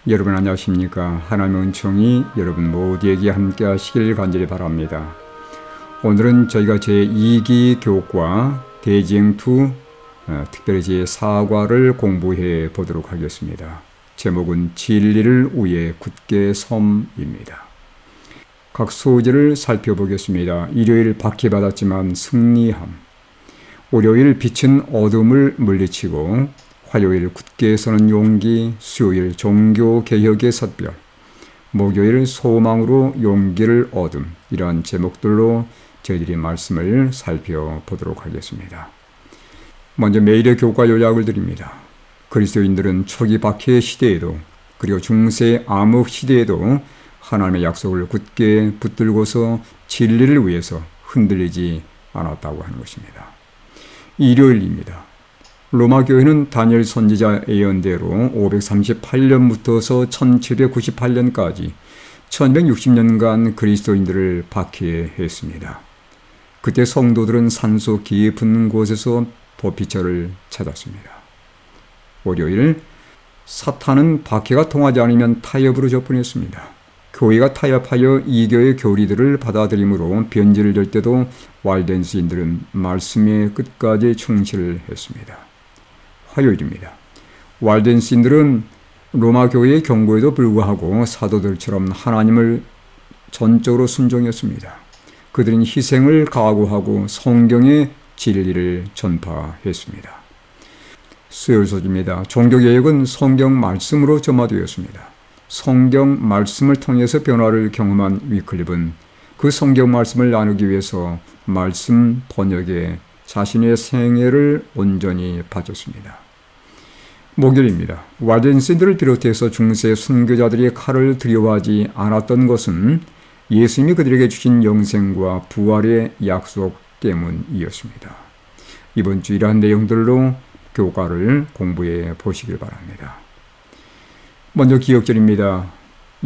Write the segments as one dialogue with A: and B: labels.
A: 여러분 안녕하십니까? 하나님의 은총이 여러분 모두에게 함께 하시길 간절히 바랍니다. 오늘은 저희가 제2기 교과 대지행2 특별히 제4과를 공부해 보도록 하겠습니다. 제목은 진리를 위해 굳게 섬입니다. 각 소재를 살펴보겠습니다. 일요일 박해받았지만 승리함, 월요일 빛은 어둠을 물리치고, 화요일 굳게 서는 용기, 수요일 종교개혁의 샛별, 목요일 소망으로 용기를 얻음, 이러한 제목들로 저희들이 말씀을 살펴보도록 하겠습니다. 먼저 매일의 교과 요약을 드립니다. 그리스도인들은 초기 박해 시대에도 그리고 중세 암흑 시대에도 하나님의 약속을 굳게 붙들고서 진리를 위해서 흔들리지 않았다고 하는 것입니다. 일요일입니다. 로마 교회는 다니엘 선지자 예언대로 538년부터서 1798년까지 1160년간 그리스도인들을 박해했습니다. 그때 성도들은 산소 깊은 곳에서 도피처를 찾았습니다. 월요일, 사탄은 박해가 통하지 않으면 타협으로 접근했습니다. 교회가 타협하여 이교의 교리들을 받아들이므로 변질을 될 때도 왈덴스인들은 말씀의 끝까지 충실했습니다. 화요일입니다. 왈덴스인들은 로마 교회의 경고에도 불구하고 사도들처럼 하나님을 전적으로 순종했습니다. 그들은 희생을 각오하고 성경의 진리를 전파했습니다. 수요일 소지입니다. 종교개혁은 성경 말씀으로 점화되었습니다. 성경 말씀을 통해서 변화를 경험한 위클립은 그 성경 말씀을 나누기 위해서 말씀 번역에 자신의 생애를 온전히 바쳤습니다. 목요일입니다. 왈덴스인들을 비롯해서 중세 순교자들이 칼을 두려워하지 않았던 것은 예수님이 그들에게 주신 영생과 부활의 약속 때문이었습니다. 이번 주 이러한 내용들로 교과를 공부해 보시길 바랍니다. 먼저 기억절입니다.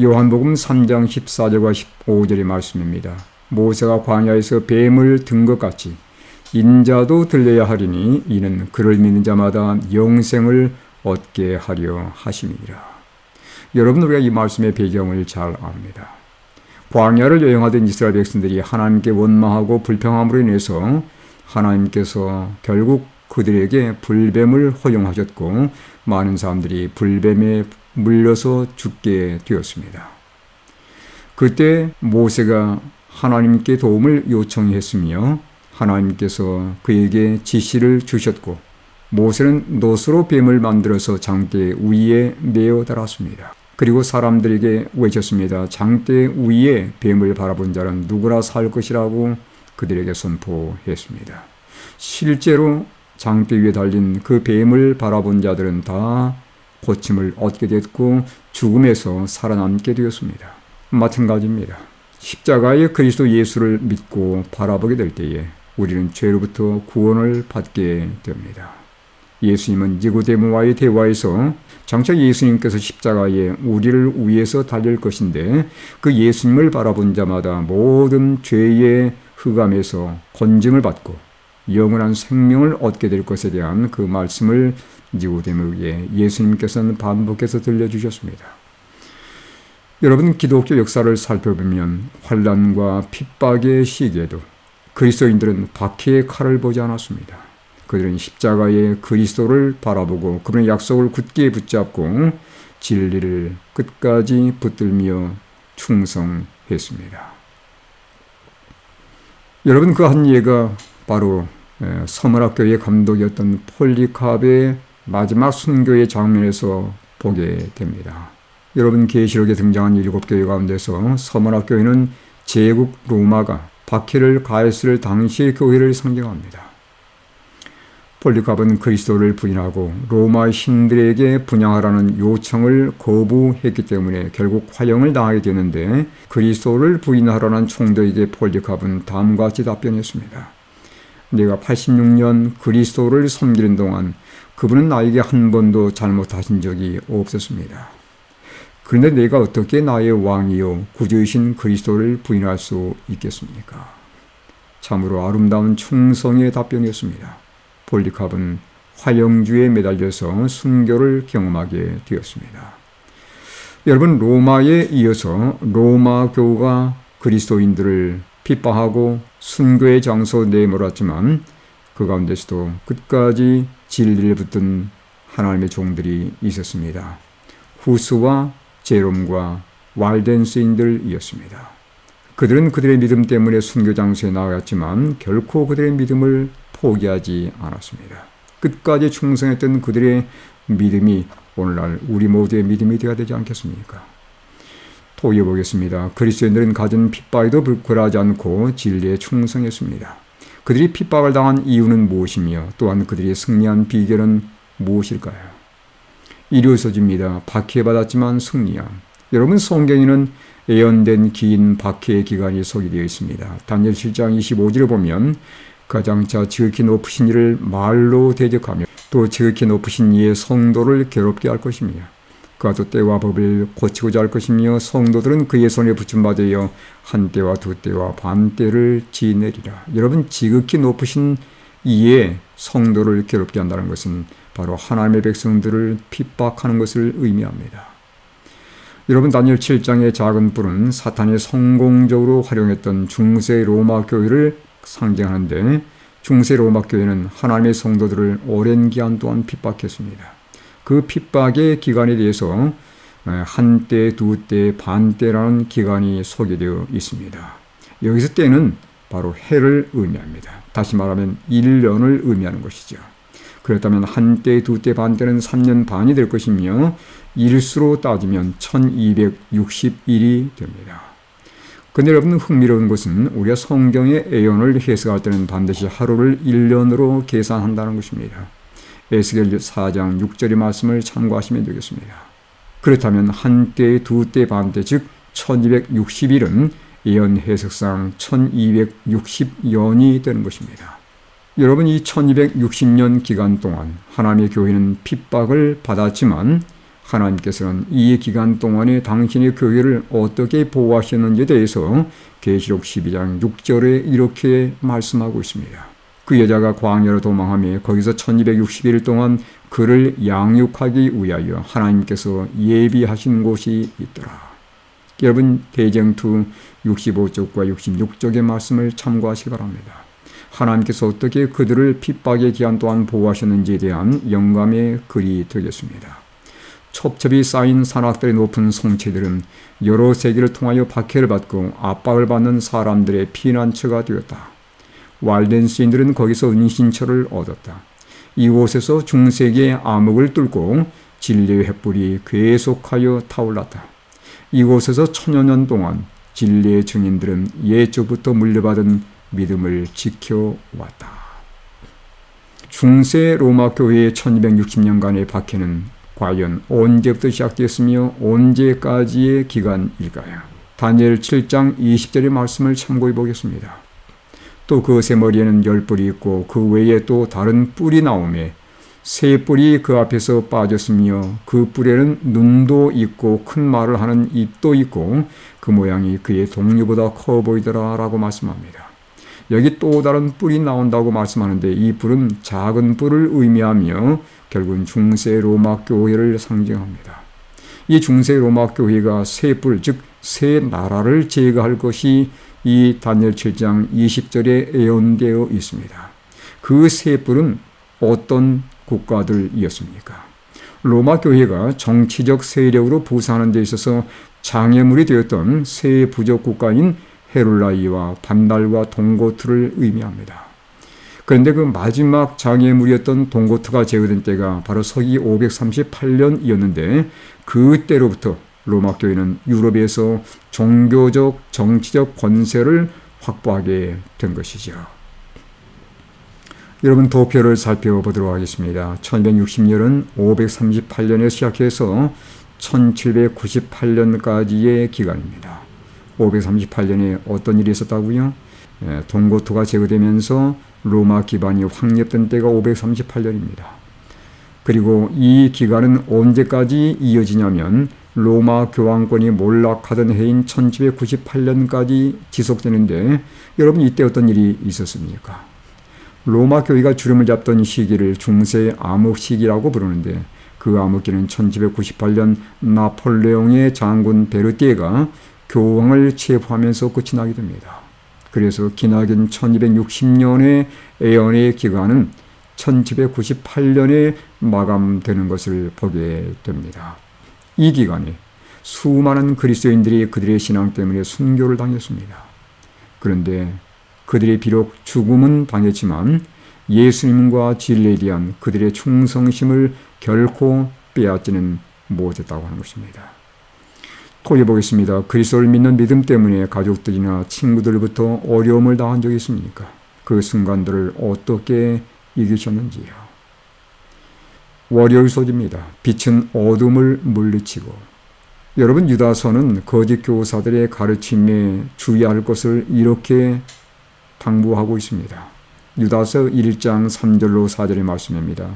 A: 요한복음 3장 14절과 15절의 말씀입니다. 모세가 광야에서 뱀을 든 것 같이 인자도 들려야 하리니 이는 그를 믿는 자마다 영생을 얻게 하려 하심이니라. 여러분, 우리가 이 말씀의 배경을 잘 압니다. 광야를 여행하던 이스라엘 백성들이 하나님께 원망하고 불평함으로 인해서 하나님께서 결국 그들에게 불뱀을 허용하셨고 많은 사람들이 불뱀에 물려서 죽게 되었습니다. 그때 모세가 하나님께 도움을 요청했으며 하나님께서 그에게 지시를 주셨고 모세는 놋으로 뱀을 만들어서 장대 위에 메어 달았습니다. 그리고 사람들에게 외쳤습니다. 장대 위에 뱀을 바라본 자는 누구나 살 것이라고 그들에게 선포했습니다. 실제로 장대 위에 달린 그 뱀을 바라본 자들은 다 고침을 얻게 됐고 죽음에서 살아남게 되었습니다. 마찬가지입니다. 십자가의 그리스도 예수를 믿고 바라보게 될 때에 우리는 죄로부터 구원을 받게 됩니다. 예수님은 니고데모와의 대화에서 장차 예수님께서 십자가에 우리를 위해서 달릴 것인데 그 예수님을 바라본 자마다 모든 죄의 흑암에서 건짐을 받고 영원한 생명을 얻게 될 것에 대한 그 말씀을 니고데모에게 예수님께서는 반복해서 들려주셨습니다. 여러분, 기독교 역사를 살펴보면 환난과 핍박의 시기에도 그리스도인들은 박해의 칼을 보지 않았습니다. 그들은 십자가의 그리스도를 바라보고 그분의 약속을 굳게 붙잡고 진리를 끝까지 붙들며 충성했습니다. 여러분, 그 한 예가 바로 서머락교회 감독이었던 폴리캅의 마지막 순교의 장면에서 보게 됩니다. 여러분, 계시록에 등장한 7교회 가운데서 서머락교회는 제국 로마가 박해를 가했을 당시의 교회를 상징합니다. 폴리캅은 그리스도를 부인하고 로마 신들에게 분양하라는 요청을 거부했기 때문에 결국 화형을 당하게 되는데 그리스도를 부인하라는 총독에게 폴리캅은 다음과 같이 답변했습니다. 내가 86년 그리스도를 섬기는 동안 그분은 나에게 한 번도 잘못하신 적이 없었습니다. 그런데 내가 어떻게 나의 왕이요 구주이신 그리스도를 부인할 수 있겠습니까? 참으로 아름다운 충성의 답변이었습니다. 폴리캅은 화형주에 매달려서 순교를 경험하게 되었습니다. 여러분, 로마에 이어서 로마 교가 그리스도인들을 핍박하고 순교의 장소 내몰았지만 그 가운데서도 끝까지 진리를 붙든 하나님의 종들이 있었습니다. 후스와 제롬과 walden스인들이었습니다. 그들은 그들의 믿음 때문에 순교 장소에 나아갔지만 결코 그들의 믿음을 포기하지 않았습니다. 끝까지 충성했던 그들의 믿음이 오늘날 우리 모두의 믿음이 되어야 되지 않겠습니까? 또 이어보겠습니다. 그리스도인들은 가진 핍박에도 불굴하지 않고 진리에 충성했습니다. 그들이 핍박을 당한 이유는 무엇이며 또한 그들이 승리한 비결은 무엇일까요? 이루어집니다. 박해받았지만 승리함. 여러분, 성경에는 예언된 긴 박해의 기간이 소개되어 있습니다. 다니엘 7장 25절을 보면 가장차 지극히 높으신 이를 말로 대적하며 또 지극히 높으신 이의 성도를 괴롭게 할 것이며 그가 또 때와 법을 고치고자 할 것이며 성도들은 그의 손에 붙임받아 한 때와 두 때와 반 때를 지내리라. 여러분, 지극히 높으신 이의 성도를 괴롭게 한다는 것은 바로 하나님의 백성들을 핍박하는 것을 의미합니다. 여러분, 다니엘 7장의 작은 뿔은 사탄이 성공적으로 활용했던 중세 로마 교회를 상징하는데 중세 로마 교회는 하나님의 성도들을 오랜 기간 동안 핍박했습니다. 그 핍박의 기간에 대해서 한 때, 두 때, 반 때라는 기간이 소개되어 있습니다. 여기서 때는 바로 해를 의미합니다. 다시 말하면 1년을 의미하는 것이죠. 그렇다면 한 때, 두 때, 반 때는 3년 반이 될 것이며 일수로 따지면 1260일이 됩니다. 근데 여러분, 흥미로운 것은 우리가 성경의 예언을 해석할 때는 반드시 하루를 1년으로 계산한다는 것입니다. 에스겔 4장 6절의 말씀을 참고하시면 되겠습니다. 그렇다면 한 때, 두 때, 반 때, 즉 1260일은 예언 해석상 1260년이 되는 것입니다. 여러분, 이 1260년 기간 동안 하나님의 교회는 핍박을 받았지만 하나님께서는 이 기간 동안에 당신의 교회를 어떻게 보호하셨는지에 대해서 계시록 12장 6절에 이렇게 말씀하고 있습니다. 그 여자가 광야로 도망하며 거기서 1260일 동안 그를 양육하기 위하여 하나님께서 예비하신 곳이 있더라. 여러분, 대쟁투 65쪽과 66쪽의 말씀을 참고하시기 바랍니다. 하나님께서 어떻게 그들을 핍박의 기간 동안 보호하셨는지에 대한 영감의 글이 되겠습니다. 첩첩이 쌓인 산악들의 높은 성체들은 여러 세기를 통하여 박해를 받고 압박을 받는 사람들의 피난처가 되었다. walden스인들은 거기서 은신처를 얻었다. 이곳에서 중세기의 암흑을 뚫고 진리의 횃불이 계속하여 타올랐다. 이곳에서 천여 년 동안 진리의 증인들은 예초부터 물려받은 믿음을 지켜왔다. 중세 로마 교회의 1260년간의 박해는 과연 언제부터 시작되었으며 언제까지의 기간일까요? 다니엘 7장 20절의 말씀을 참고해 보겠습니다. 또 그것의 머리에는 10뿔이 있고 그 외에 또 다른 뿔이 나오매 세 뿔이 그 앞에서 빠졌으며 그 뿔에는 눈도 있고 큰 말을 하는 입도 있고 그 모양이 그의 동류보다 커 보이더라 라고 말씀합니다. 여기 또 다른 뿔이 나온다고 말씀하는데 이 뿔은 작은 뿔을 의미하며 결국은 중세 로마 교회를 상징합니다. 이 중세 로마 교회가 세 뿔, 즉 세 나라를 제거할 것이 이 다니엘 7장 20절에 예언되어 있습니다. 그 세 뿔은 어떤 국가들이었습니까? 로마 교회가 정치적 세력으로 부상하는 데 있어서 장애물이 되었던 세 부족 국가인 헤룰라이와 반달과 동고트를 의미합니다. 그런데 그 마지막 장애물이었던 동고트가 제거된 때가 바로 서기 538년이었는데 그때로부터 로마 교회는 유럽에서 종교적, 정치적 권세를 확보하게 된 것이죠. 여러분, 도표를 살펴보도록 하겠습니다. 1260년은 538년에 시작해서 1798년까지의 기간입니다. 538년에 어떤 일이 있었다고요? 동고토가 제거되면서 로마 기반이 확립된 때가 538년입니다. 그리고 이 기간은 언제까지 이어지냐면 로마 교황권이 몰락하던 해인 1798년까지 지속되는데 여러분, 이때 어떤 일이 있었습니까? 로마 교회가 주름을 잡던 시기를 중세 암흑 시기라고 부르는데 그 암흑기는 1798년 나폴레옹의 장군 베르티에가 교황을 체포하면서 끝이 나게 됩니다. 그래서 기나긴 1260년의 애연의 기간은 1798년에 마감되는 것을 보게 됩니다. 이 기간에 수많은 그리스도인들이 그들의 신앙 때문에 순교를 당했습니다. 그런데 그들이 비록 죽음은 당했지만 예수님과 진리에 대한 그들의 충성심을 결코 빼앗지는 못했다고 하는 것입니다. 토해 보겠습니다. 그리스도를 믿는 믿음 때문에 가족들이나 친구들부터 어려움을 당한 적이 있습니까? 그 순간들을 어떻게 이기셨는지요. 월요일 소지입니다. 빛은 어둠을 물리치고. 여러분, 유다서는 거짓 교사들의 가르침에 주의할 것을 이렇게 당부하고 있습니다. 유다서 1장 3절로 4절의 말씀입니다.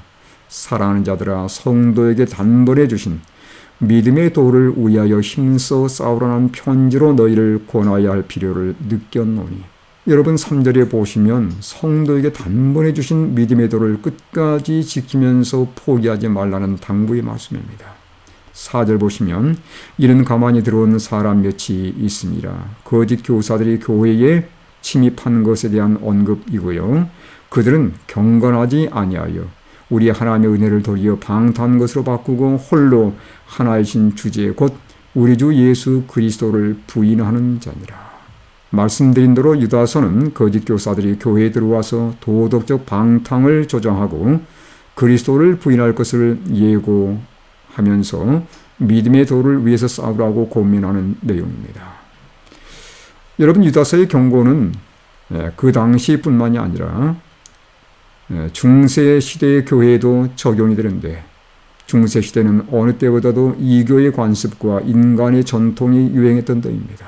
A: 사랑하는 자들아, 성도에게 단번에 주신 믿음의 도를 위하여 힘써 싸우라는 편지로 너희를 권하여야 할 필요를 느꼈노니. 여러분, 3절에 보시면 성도에게 단번에 주신 믿음의 도를 끝까지 지키면서 포기하지 말라는 당부의 말씀입니다. 4절 보시면 이는 가만히 들어온 사람 몇이 있으니라. 거짓 교사들이 교회에 침입하는 것에 대한 언급이고요. 그들은 경건하지 아니하여 우리 하나님의 은혜를 도리어 방탕한 것으로 바꾸고 홀로 하나이신 주제 곧 우리 주 예수 그리스도를 부인하는 자니라. 말씀드린 대로 유다서는 거짓 교사들이 교회에 들어와서 도덕적 방탕을 조장하고 그리스도를 부인할 것을 예고하면서 믿음의 도를 위해서 싸우라고 고민하는 내용입니다. 여러분, 유다서의 경고는 그 당시뿐만이 아니라 중세 시대의 교회에도 적용이 되는데, 중세 시대는 어느 때보다도 이교의 관습과 인간의 전통이 유행했던 때입니다.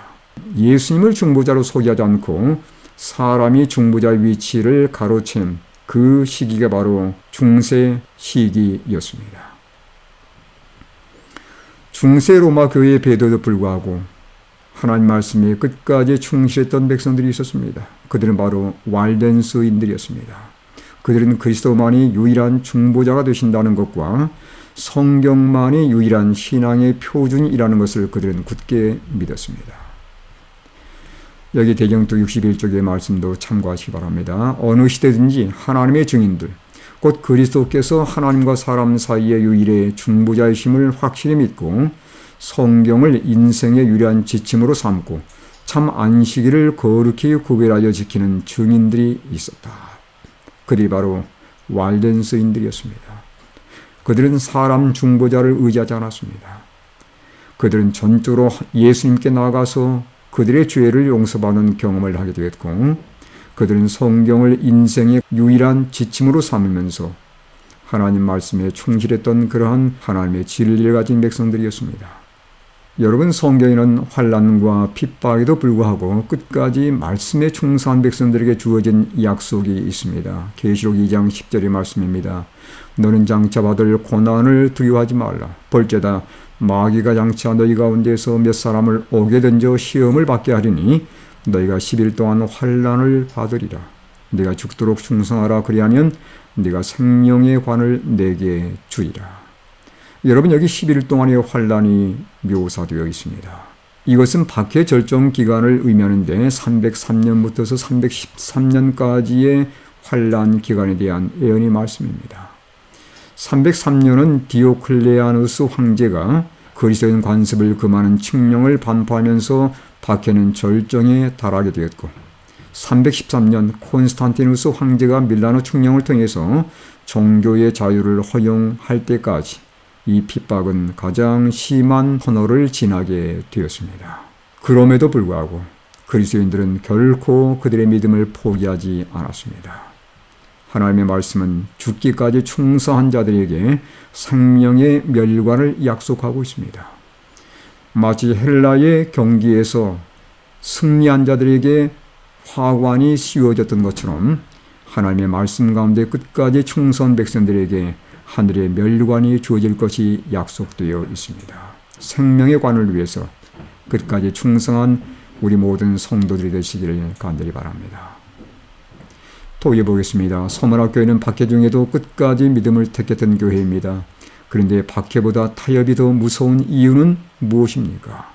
A: 예수님을 중보자로 소개하지 않고 사람이 중보자의 위치를 가로챈 그 시기가 바로 중세 시기였습니다. 중세 로마 교회의 배도에도 불구하고 하나님 말씀에 끝까지 충실했던 백성들이 있었습니다. 그들은 바로 왈덴스인들이었습니다. 그들은 그리스도만이 유일한 중보자가 되신다는 것과 성경만이 유일한 신앙의 표준이라는 것을 그들은 굳게 믿었습니다. 여기 대경도 61쪽의 말씀도 참고하시기 바랍니다. 어느 시대든지 하나님의 증인들, 곧 그리스도께서 하나님과 사람 사이의 유일의 중보자이심을 확실히 믿고 성경을 인생의 유일한 지침으로 삼고 참 안식일을 거룩히 구별하여 지키는 증인들이 있었다. 그들이 바로 왈덴스인들이었습니다. 그들은 사람 중보자를 의지하지 않았습니다. 그들은 전적으로 예수님께 나아가서 그들의 죄를 용서받는 경험을 하게 되었고, 그들은 성경을 인생의 유일한 지침으로 삼으면서 하나님 말씀에 충실했던 그러한 하나님의 진리를 가진 백성들이었습니다. 여러분, 성경에는 환난과 핍박에도 불구하고 끝까지 말씀에 충성한 백성들에게 주어진 약속이 있습니다. 계시록 2장 10절의 말씀입니다. 너는 장차 받을 고난을 두려워하지 말라. 볼지어다 마귀가 장차 너희 가운데서 몇 사람을 옥에 던져 시험을 받게 하리니 너희가 10일 동안 환난을 받으리라. 네가 죽도록 충성하라. 그리하면 네가 생명의 관을 내게 주리라. 여러분, 여기 11일 동안의 환난이 묘사되어 있습니다. 이것은 박해 절정 기간을 의미하는데 303년부터서 313년까지의 환난 기간에 대한 예언의 말씀입니다. 303년은 디오클레아누스 황제가 그리스도인 관습을 금하는 칙령을 반포하면서 박해는 절정에 달하게 되었고, 313년 콘스탄티누스 황제가 밀라노 칙령을 통해서 종교의 자유를 허용할 때까지 이 핍박은 가장 심한 터널을 지나게 되었습니다. 그럼에도 불구하고 그리스도인들은 결코 그들의 믿음을 포기하지 않았습니다. 하나님의 말씀은 죽기까지 충성한 자들에게 생명의 멸관을 약속하고 있습니다. 마치 헬라의 경기에서 승리한 자들에게 화관이 씌워졌던 것처럼 하나님의 말씀 가운데 끝까지 충성한 백성들에게 하늘의 멸관이 주어질 것이 약속되어 있습니다. 생명의 관을 위해서 끝까지 충성한 우리 모든 성도들이 되시기를 간절히 바랍니다. 또 이어보겠습니다. 서문학교회는 박해 중에도 끝까지 믿음을 택했던 교회입니다. 그런데 박해보다 타협이 더 무서운 이유는 무엇입니까?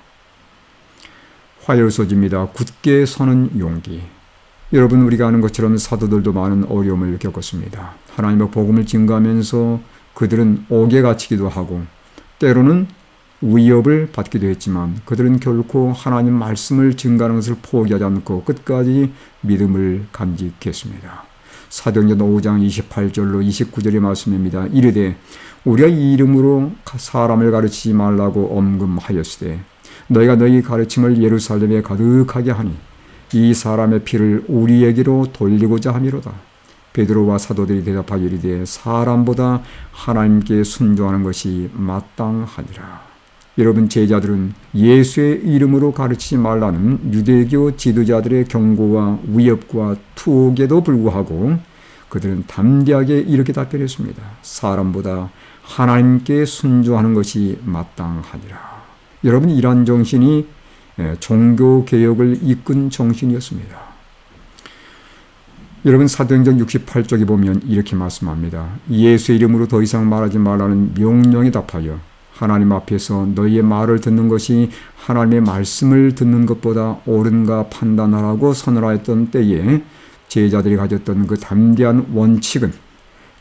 A: 화요소지입니다. 굳게 서는 용기. 여러분, 우리가 아는 것처럼 사도들도 많은 어려움을 겪었습니다. 하나님의 복음을 증거하면서 그들은 옥에 갇히기도 하고 때로는 위협을 받기도 했지만 그들은 결코 하나님 말씀을 증거하는 것을 포기하지 않고 끝까지 믿음을 간직했습니다. 사도행전 5장 28절로 29절의 말씀입니다. 이르되 우리가 이 이름으로 사람을 가르치지 말라고 엄금하였으되 너희가 너희 가르침을 예루살렘에 가득하게 하니 이 사람의 피를 우리에게로 돌리고자 함이로다. 베드로와 사도들이 대답하여 이르되 사람보다 하나님께 순종하는 것이 마땅하니라. 여러분, 제자들은 예수의 이름으로 가르치지 말라는 유대교 지도자들의 경고와 위협과 투옥에도 불구하고 그들은 담대하게 이렇게 답변했습니다. 사람보다 하나님께 순종하는 것이 마땅하니라. 여러분, 이러한 정신이 종교개혁을 이끈 정신이었습니다. 여러분, 사도행전 68쪽에 보면 이렇게 말씀합니다. 예수의 이름으로 더 이상 말하지 말라는 명령에 답하여 하나님 앞에서 너희의 말을 듣는 것이 하나님의 말씀을 듣는 것보다 옳은가 판단하라고 선언하였던 때에 제자들이 가졌던 그 담대한 원칙은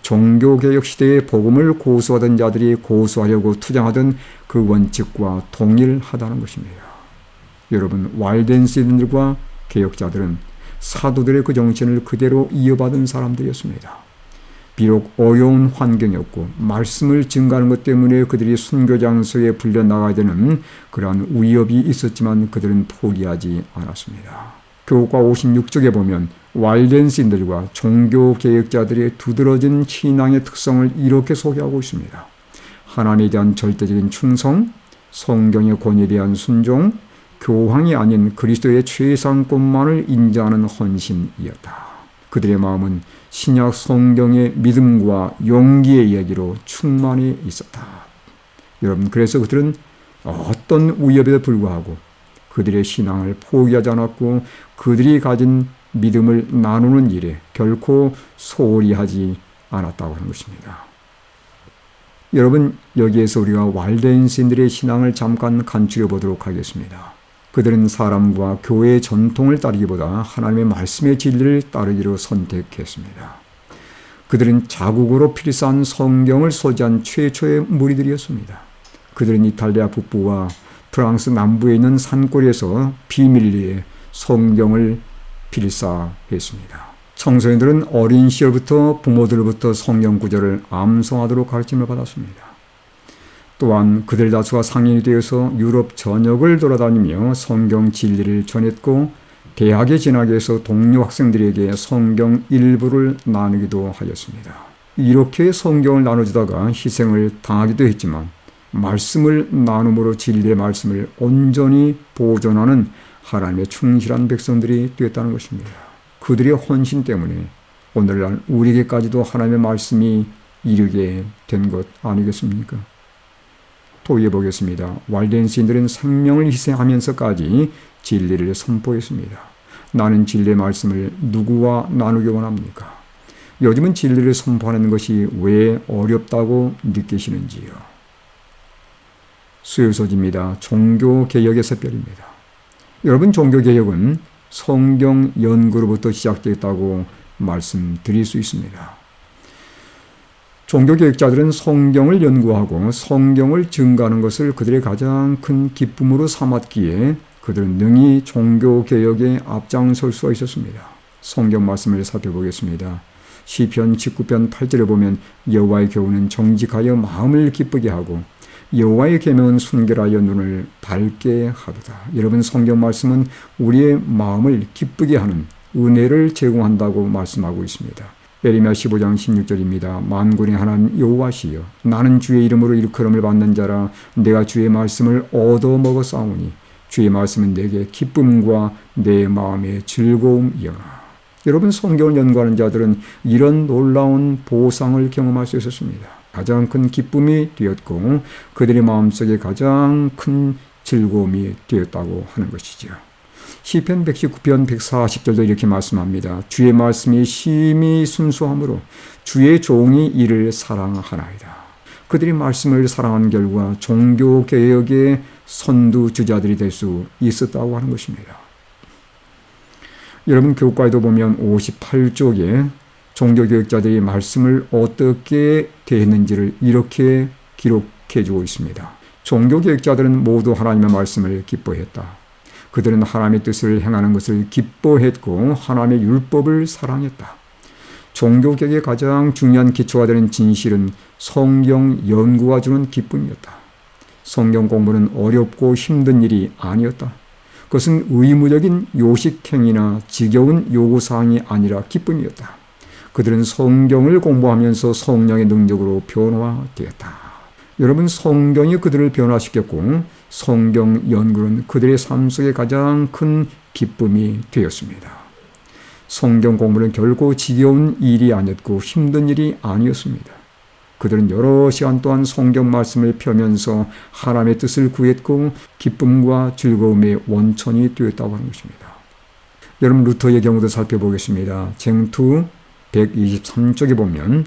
A: 종교개혁 시대의 복음을 고수하던 자들이 고수하려고 투쟁하던 그 원칙과 동일하다는 것입니다. 여러분, 왈덴시인들과 개혁자들은 사도들의 그 정신을 그대로 이어받은 사람들이었습니다. 비록 어려운 환경이었고 말씀을 증거하는 것 때문에 그들이 순교장소에 불려나가야 되는 그러한 위협이 있었지만 그들은 포기하지 않았습니다. 교과 56쪽에 보면 왈덴시인들과 종교개혁자들의 두드러진 신앙의 특성을 이렇게 소개하고 있습니다. 하나님에 대한 절대적인 충성, 성경의 권위에 대한 순종, 교황이 아닌 그리스도의 최상권만을 인정하는 헌신이었다. 그들의 마음은 신약 성경의 믿음과 용기의 이야기로 충만히 있었다. 여러분, 그래서 그들은 어떤 위협에도 불구하고 그들의 신앙을 포기하지 않았고 그들이 가진 믿음을 나누는 일에 결코 소홀히 하지 않았다고 하는 것입니다. 여러분, 여기에서 우리가 왈덴시인들의 신앙을 잠깐 간추려 보도록 하겠습니다. 그들은 사람과 교회의 전통을 따르기보다 하나님의 말씀의 진리를 따르기로 선택했습니다. 그들은 자국으로 필사한 성경을 소지한 최초의 무리들이었습니다. 그들은 이탈리아 북부와 프랑스 남부에 있는 산골에서 비밀리에 성경을 필사했습니다. 청소년들은 어린 시절부터 부모들로부터 성경 구절을 암송하도록 가르침을 받았습니다. 또한 그들 다수가 성인이 되어서 유럽 전역을 돌아다니며 성경 진리를 전했고 대학에 진학해 해서 동료 학생들에게 성경 일부를 나누기도 하였습니다. 이렇게 성경을 나눠주다가 희생을 당하기도 했지만 말씀을 나눔으로 진리의 말씀을 온전히 보존하는 하나님의 충실한 백성들이 되었다는 것입니다. 그들의 헌신 때문에 오늘날 우리에게까지도 하나님의 말씀이 이르게 된 것 아니겠습니까? 도의해 보겠습니다. 왈덴시인들은 생명을 희생하면서까지 진리를 선포했습니다. 나는 진리의 말씀을 누구와 나누기 원합니까? 요즘은 진리를 선포하는 것이 왜 어렵다고 느끼시는지요? 수요소지입니다. 종교개혁의 샛별입니다. 여러분, 종교개혁은 성경 연구로부터 시작되었다고 말씀드릴 수 있습니다. 종교개혁자들은 성경을 연구하고 성경을 증거하는 것을 그들의 가장 큰 기쁨으로 삼았기에 그들은 능히 종교개혁에 앞장설 수가 있었습니다. 성경 말씀을 살펴보겠습니다. 시편 19편 8절에 보면 여호와의 교훈은 정직하여 마음을 기쁘게 하고 여호와의 계명은 순결하여 눈을 밝게 하도다. 여러분, 성경 말씀은 우리의 마음을 기쁘게 하는 은혜를 제공한다고 말씀하고 있습니다. 예레미야 15장 16절입니다. 만군의 하나님 여호와시여, 나는 주의 이름으로 일컬음을 받는 자라. 내가 주의 말씀을 얻어먹었사오니 주의 말씀은 내게 기쁨과 내 마음의 즐거움이여라. 여러분, 성경을 연구하는 자들은 이런 놀라운 보상을 경험할 수 있었습니다. 가장 큰 기쁨이 되었고 그들의 마음속에 가장 큰 즐거움이 되었다고 하는 것이죠. 시편 119편 140절도 이렇게 말씀합니다. 주의 말씀이 심히 순수함으로 주의 종이 이를 사랑하나이다. 그들이 말씀을 사랑한 결과 종교개혁의 선두주자들이 될 수 있었다고 하는 것입니다. 여러분, 교과에도 보면 58쪽에 종교개혁자들이 말씀을 어떻게 대했는지를 이렇게 기록해주고 있습니다. 종교개혁자들은 모두 하나님의 말씀을 기뻐했다. 그들은 하나님의 뜻을 행하는 것을 기뻐했고 하나님의 율법을 사랑했다. 종교개혁의 가장 중요한 기초가 되는 진실은 성경 연구가 주는 기쁨이었다. 성경 공부는 어렵고 힘든 일이 아니었다. 그것은 의무적인 요식행위나 지겨운 요구사항이 아니라 기쁨이었다. 그들은 성경을 공부하면서 성령의 능력으로 변화되었다. 여러분, 성경이 그들을 변화시켰고 성경 연구는 그들의 삶 속에 가장 큰 기쁨이 되었습니다. 성경 공부는 결코 지겨운 일이 아니었고 힘든 일이 아니었습니다. 그들은 여러 시간 동안 성경 말씀을 펴면서 하나님의 뜻을 구했고 기쁨과 즐거움의 원천이 되었다고 하는 것입니다. 여러분, 루터의 경우도 살펴보겠습니다. 쟁투 123쪽에 보면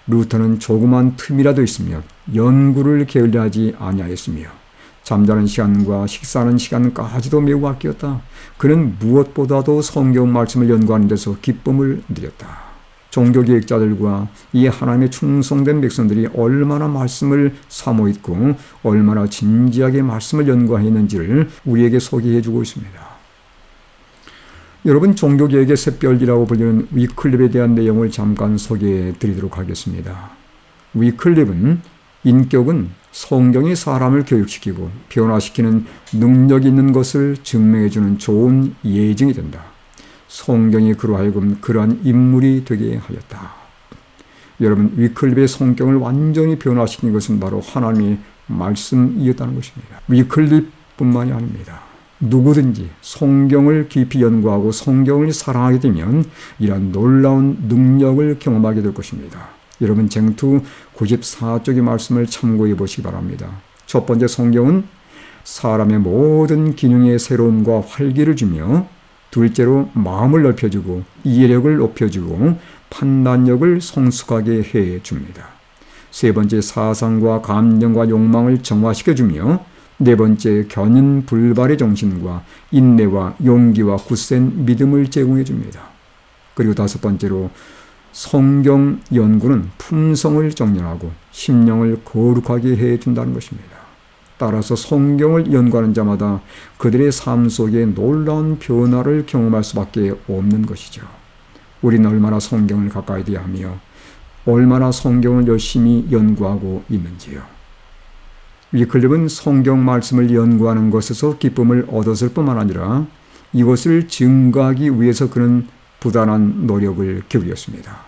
A: 루터는 조그만 틈이라도 있으면 연구를 게을리하지 아니하였으며 잠자는 시간과 식사하는 시간까지도 매우 아꼈다. 그는 무엇보다도 성경 말씀을 연구하는 데서 기쁨을 누렸다. 종교개혁자들과 이 하나님의 충성된 백성들이 얼마나 말씀을 사모했고 얼마나 진지하게 말씀을 연구했는지를 우리에게 소개해주고 있습니다. 여러분, 종교개혁의 샛별이라고 불리는 위클립에 대한 내용을 잠깐 소개해 드리도록 하겠습니다. 위클립은 인격은 성경이 사람을 교육시키고 변화시키는 능력이 있는 것을 증명해주는 좋은 예증이 된다. 성경이 그로 하여금 그러한 인물이 되게 하였다. 여러분, 위클립의 성경을 완전히 변화시킨 것은 바로 하나님의 말씀이었다는 것입니다. 위클립뿐만이 아닙니다. 누구든지 성경을 깊이 연구하고 성경을 사랑하게 되면 이러한 놀라운 능력을 경험하게 될 것입니다. 여러분, 쟁투 94쪽의 말씀을 참고해 보시기 바랍니다. 첫 번째, 성경은 사람의 모든 기능의 새로움과 활기를 주며 둘째로 마음을 넓혀주고 이해력을 높여주고 판단력을 성숙하게 해줍니다. 세 번째, 사상과 감정과 욕망을 정화시켜주며 네 번째, 견인 불발의 정신과 인내와 용기와 굳센 믿음을 제공해 줍니다. 그리고 다섯 번째로 성경 연구는 품성을 정연하고 심령을 거룩하게 해준다는 것입니다. 따라서 성경을 연구하는 자마다 그들의 삶 속에 놀라운 변화를 경험할 수밖에 없는 것이죠. 우리는 얼마나 성경을 가까이 대하며 얼마나 성경을 열심히 연구하고 있는지요. 위클립은 성경 말씀을 연구하는 것에서 기쁨을 얻었을 뿐만 아니라 이것을 증거하기 위해서 그는 부단한 노력을 기울였습니다.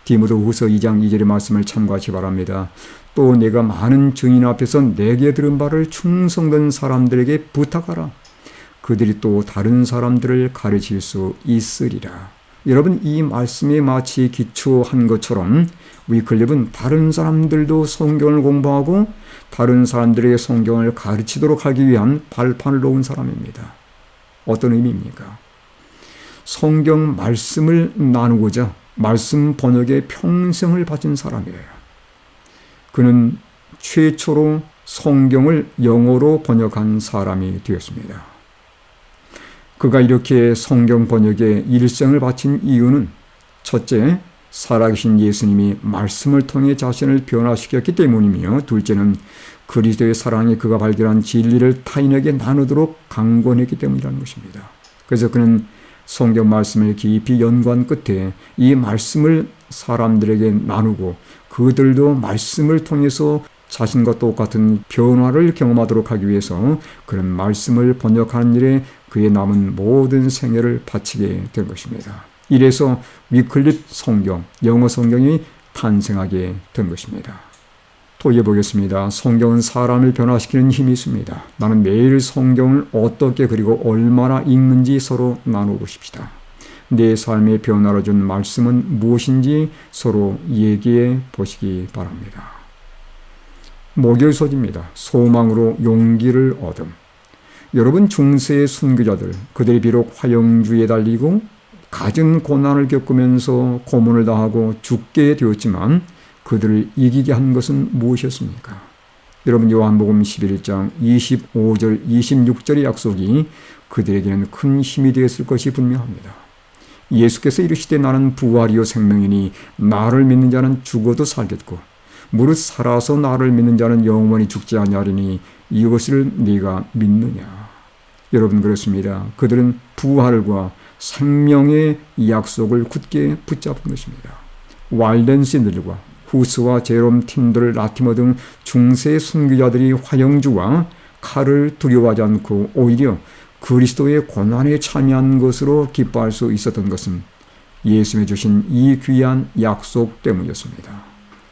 A: 디모데후서 2장 2절의 말씀을 참고하시기 바랍니다. 또 내가 많은 증인 앞에서 내게 들은 바를 충성된 사람들에게 부탁하라. 그들이 또 다른 사람들을 가르칠 수 있으리라. 여러분, 이 말씀에 마치 기초한 것처럼 위클립은 다른 사람들도 성경을 공부하고 다른 사람들에게 성경을 가르치도록 하기 위한 발판을 놓은 사람입니다. 어떤 의미입니까? 성경 말씀을 나누고자 말씀 번역에 평생을 바친 사람이에요. 그는 최초로 성경을 영어로 번역한 사람이 되었습니다. 그가 이렇게 성경 번역에 일생을 바친 이유는 첫째, 살아계신 예수님이 말씀을 통해 자신을 변화시켰기 때문이며 둘째는 그리스도의 사랑이 그가 발견한 진리를 타인에게 나누도록 강권했기 때문이라는 것입니다. 그래서 그는 성경 말씀을 깊이 연구한 끝에 이 말씀을 사람들에게 나누고 그들도 말씀을 통해서 자신과 똑같은 변화를 경험하도록 하기 위해서 그런 말씀을 번역하는 일에 그의 남은 모든 생애를 바치게 된 것입니다. 이래서 위클립 성경, 영어 성경이 탄생하게 된 것입니다. 또 보겠습니다. 성경은 사람을 변화시키는 힘이 있습니다. 나는 매일 성경을 어떻게 그리고 얼마나 읽는지 서로 나눠보십시다. 내 삶의 변화를 준 말씀은 무엇인지 서로 얘기해 보시기 바랍니다. 목요일 소지입니다. 소망으로 용기를 얻음. 여러분, 중세의 순교자들, 그들이 비록 화영주의에 달리고 갖은 고난을 겪으면서 고문을 당하고 죽게 되었지만 그들을 이기게 한 것은 무엇이었습니까? 여러분, 요한복음 11장 25절 26절의 약속이 그들에게는 큰 힘이 되었을 것이 분명합니다. 예수께서 이르시되 나는 부활이요 생명이니 나를 믿는 자는 죽어도 살겠고 무릇 살아서 나를 믿는 자는 영원히 죽지 아니하리니 이것을 네가 믿느냐. 여러분, 그렇습니다. 그들은 부활과 생명의 약속을 굳게 붙잡은 것입니다. 왈덴신들과 후스와 제롬, 틴들, 라티머 등 중세 순교자들이 화영주와 칼을 두려워하지 않고 오히려 그리스도의 고난에 참여한 것으로 기뻐할 수 있었던 것은 예수님이 주신 이 귀한 약속 때문이었습니다.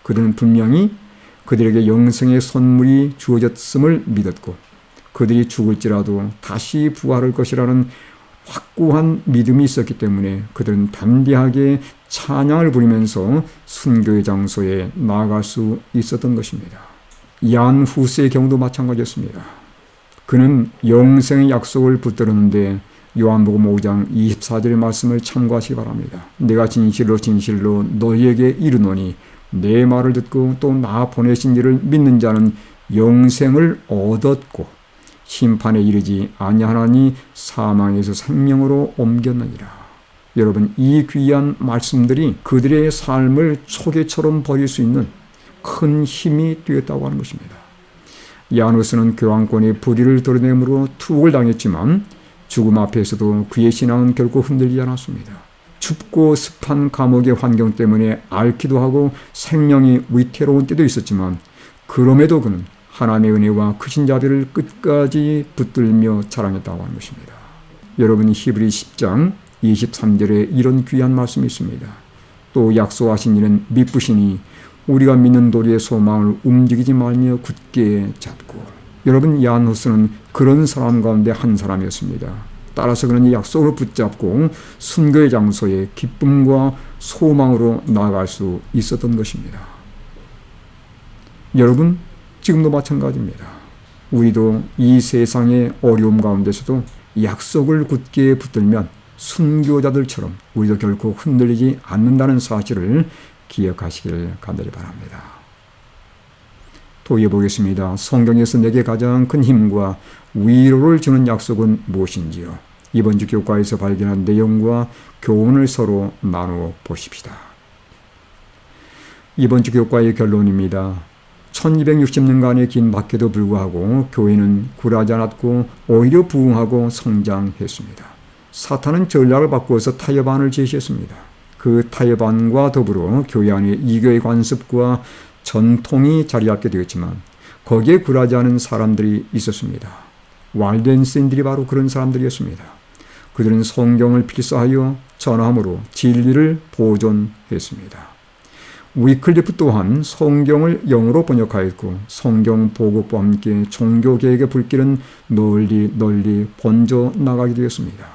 A: 그들은 분명히 그들에게 영생의 선물이 주어졌음을 믿었고 그들이 죽을지라도 다시 부활할 것이라는 확고한 믿음이 있었기 때문에 그들은 담대하게 찬양을 부리면서 순교의 장소에 나아갈 수 있었던 것입니다. 얀 후스의 경우도 마찬가지였습니다. 그는 영생의 약속을 붙들었는데 요한복음 5장 24절의 말씀을 참고하시기 바랍니다. 내가 진실로 진실로 너희에게 이르노니 내 말을 듣고 또 나 보내신 이를 믿는 자는 영생을 얻었고 심판에 이르지 아니하나니 사망에서 생명으로 옮겼느니라. 여러분, 이 귀한 말씀들이 그들의 삶을 초계처럼 버릴 수 있는 큰 힘이 되었다고 하는 것입니다. 야누스는 교황권의 불의를 드러내므로 투옥을 당했지만 죽음 앞에서도 그의 신앙은 결코 흔들리지 않았습니다. 춥고 습한 감옥의 환경 때문에 앓기도 하고 생명이 위태로운 때도 있었지만 그럼에도 그는 하나님의 은혜와 크신 자비를 끝까지 붙들며 자랑했다고 하는 것입니다. 여러분, 히브리 10장 23절에 이런 귀한 말씀이 있습니다. 또 약속하신 이는 미쁘시니 우리가 믿는 도리의 소망을 움직이지 말며 굳게 잡고. 여러분, 야누스는 그런 사람 가운데 한 사람이었습니다. 따라서 그는 약속을 붙잡고 순교의 장소에 기쁨과 소망으로 나아갈 수 있었던 것입니다. 여러분, 지금도 마찬가지입니다. 우리도 이 세상의 어려움 가운데서도 약속을 굳게 붙들면 순교자들처럼 우리도 결코 흔들리지 않는다는 사실을 기억하시길 간절히 바랍니다. 도의해 보겠습니다. 성경에서 내게 가장 큰 힘과 위로를 주는 약속은 무엇인지요? 이번 주 교과에서 발견한 내용과 교훈을 서로 나누어 보십시다. 이번 주 교과의 결론입니다. 1260년간의 긴 박해도 불구하고 교회는 굴하지 않았고 오히려 부흥하고 성장했습니다. 사탄은 전략을 바꾸어서 타협안을 제시했습니다. 그 타협안과 더불어 교회 안에 이교의 관습과 전통이 자리 잡게 되었지만 거기에 굴하지 않은 사람들이 있었습니다. 왈덴신들이 바로 그런 사람들이었습니다. 그들은 성경을 필사하여 전함으로 진리를 보존했습니다. 위클리프 또한 성경을 영어로 번역하였고 성경 보급과 함께 종교개혁의 불길은 널리 번져 나가게 되었습니다.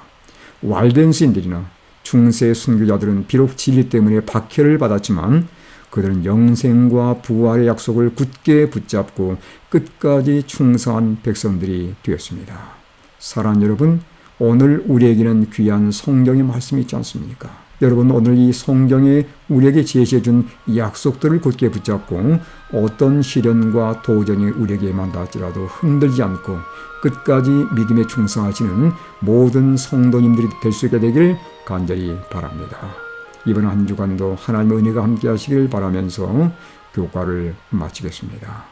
A: 왈덴신들이나 중세 순교자들은 비록 진리 때문에 박해를 받았지만 그들은 영생과 부활의 약속을 굳게 붙잡고 끝까지 충성한 백성들이 되었습니다. 사랑하는 여러분, 오늘 우리에게는 귀한 성경의 말씀이 있지 않습니까? 여러분, 오늘 이 성경에 우리에게 제시해준 약속들을 굳게 붙잡고 어떤 시련과 도전이 우리에게 만날지라도 흔들지 않고 끝까지 믿음에 충성하시는 모든 성도님들이 될 수 있게 되길 간절히 바랍니다. 이번 한 주간도 하나님의 은혜가 함께 하시길 바라면서 교과를 마치겠습니다.